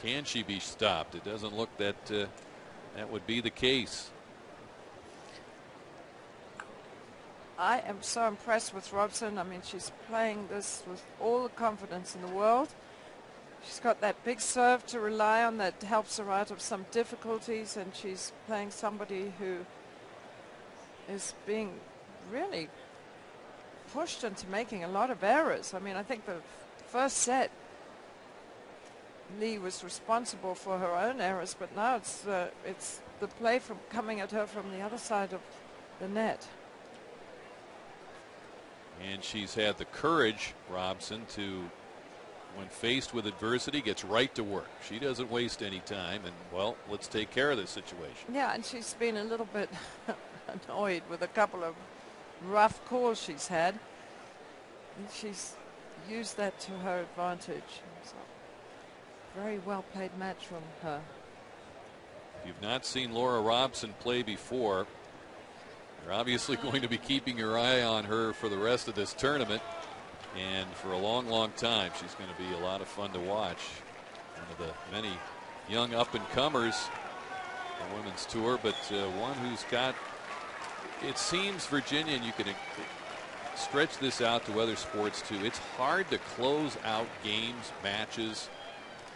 Can she be stopped? It doesn't look that that would be the case. I am so impressed with Robson. I mean, she's playing this with all the confidence in the world. She's got that big serve to rely on that helps her out of some difficulties, and she's playing somebody who is being really pushed into making a lot of errors. I mean, I think the first set, Lee was responsible for her own errors, but now it's the play from coming at her from the other side of the net. And she's had the courage, Robson, to, when faced with adversity, gets right to work. She doesn't waste any time, and, well, let's take care of this situation. Yeah, and she's been a little bit annoyed with a couple of rough calls she's had. And she's used that to her advantage. So, very well played match from her. If you've not seen Laura Robson play before, you're obviously going to be keeping your eye on her for the rest of this tournament. And for a long, long time, she's going to be a lot of fun to watch. One of the many young up-and-comers on the women's tour, but one who's got, it seems, Virginia, and you can stretch this out to other sports too, it's hard to close out games, matches,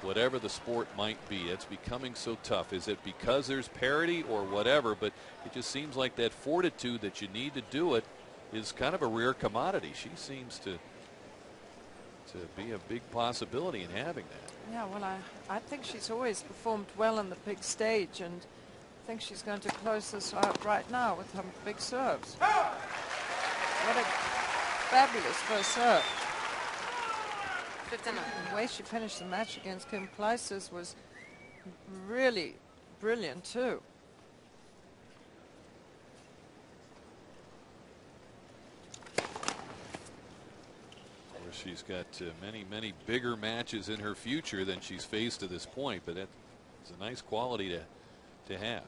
whatever the sport might be. It's becoming so tough. Is it because there's parity or whatever? But it just seems like that fortitude that you need to do it is kind of a rare commodity. She seems to be a big possibility in having that. Yeah, well, I think she's always performed well on the big stage, and I think she's going to close this out right now with her big serves. What a fabulous first serve. 59. The way she finished the match against Kim Clijsters was really brilliant too. She's got many bigger matches in her future than she's faced to this point, but it's a nice quality to have.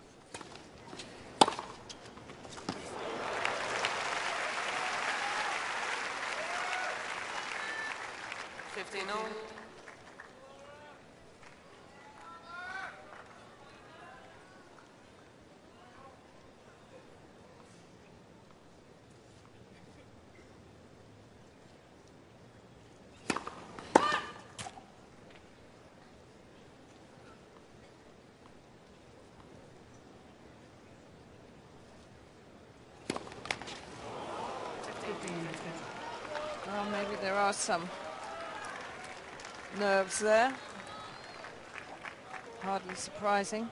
Well, maybe there are some nerves there. Hardly surprising.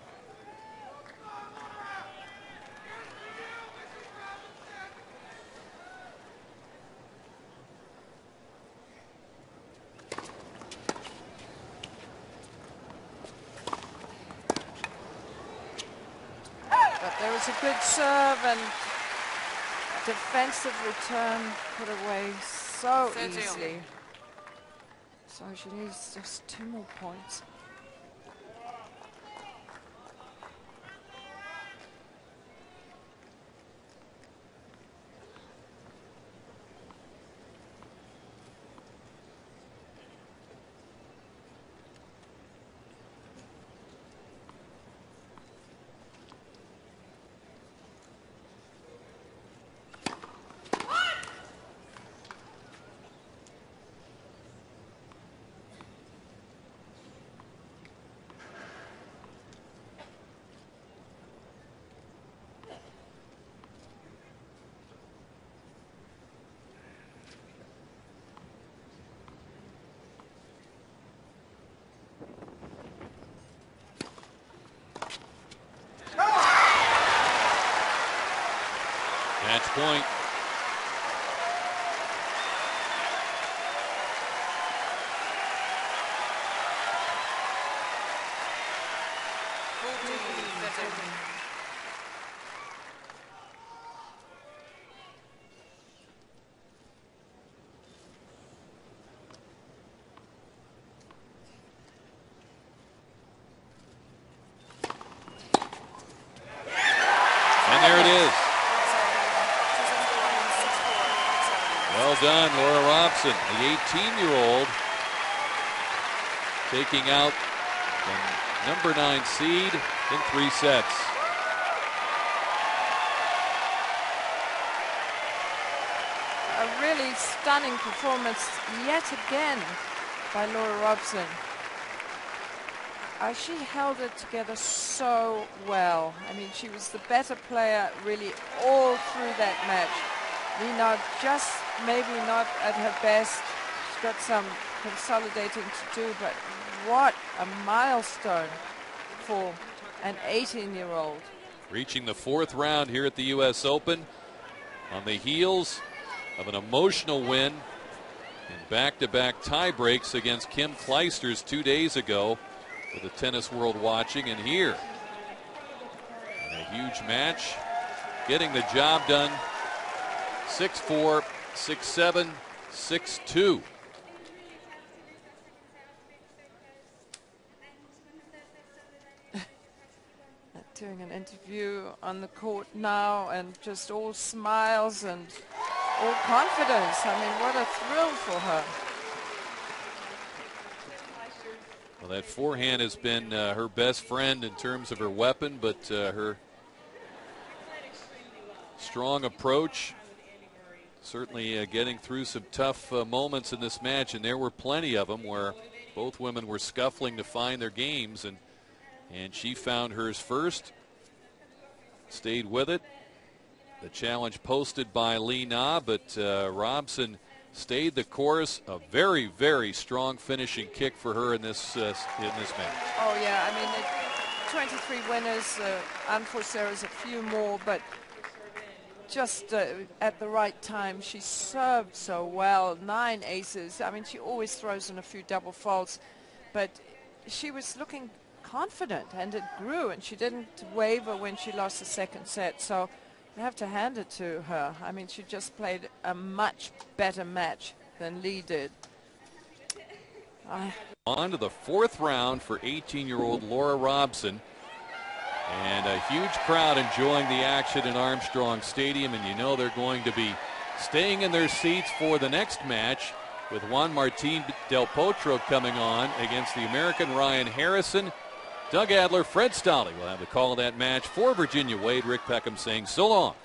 But there was a good serve and defensive return put away so easily. So she needs just 2 more points. Match point. And there it is. Well done, Laura Robson, the 18-year-old, taking out the number 9 seed in 3 sets. A really stunning performance yet again by Laura Robson. She held it together so well. I mean, she was the better player really all through that match. Lina just maybe not at her best. She's got some consolidating to do, but what a milestone for an 18-year-old. Reaching the 4th round here at the U.S. Open on the heels of an emotional win in back-to-back tie breaks against Kim Clijsters 2 days ago, with the tennis world watching. And here, in a huge match, getting the job done, 6-4, 6-7, 6-2. Doing an interview on the court now, and just all smiles and all confidence. I mean, what a thrill for her. Well, that forehand has been her best friend in terms of her weapon, but her strong approach certainly getting through some tough moments in this match, and there were plenty of them where both women were scuffling to find their games, and she found hers first, stayed with it. The challenge posted by Li Na, but Robson stayed the course. A very, very strong finishing kick for her in this match. Oh yeah, I mean, 23 winners, unforced errors, a few more, but just at the right time. She served so well. 9 aces. I mean, she always throws in a few double faults, but she was looking confident, and it grew, and she didn't waver when she lost the second set. So you have to hand it to her. I mean, she just played a much better match than Lee did. On to the 4th round for 18-year-old Laura Robson. And a huge crowd enjoying the action in Armstrong Stadium, and you know they're going to be staying in their seats for the next match, with Juan Martín Del Potro coming on against the American Ryan Harrison. Doug Adler, Fred Stolle will have the call of that match. For Virginia Wade, Rick Peckham saying so long.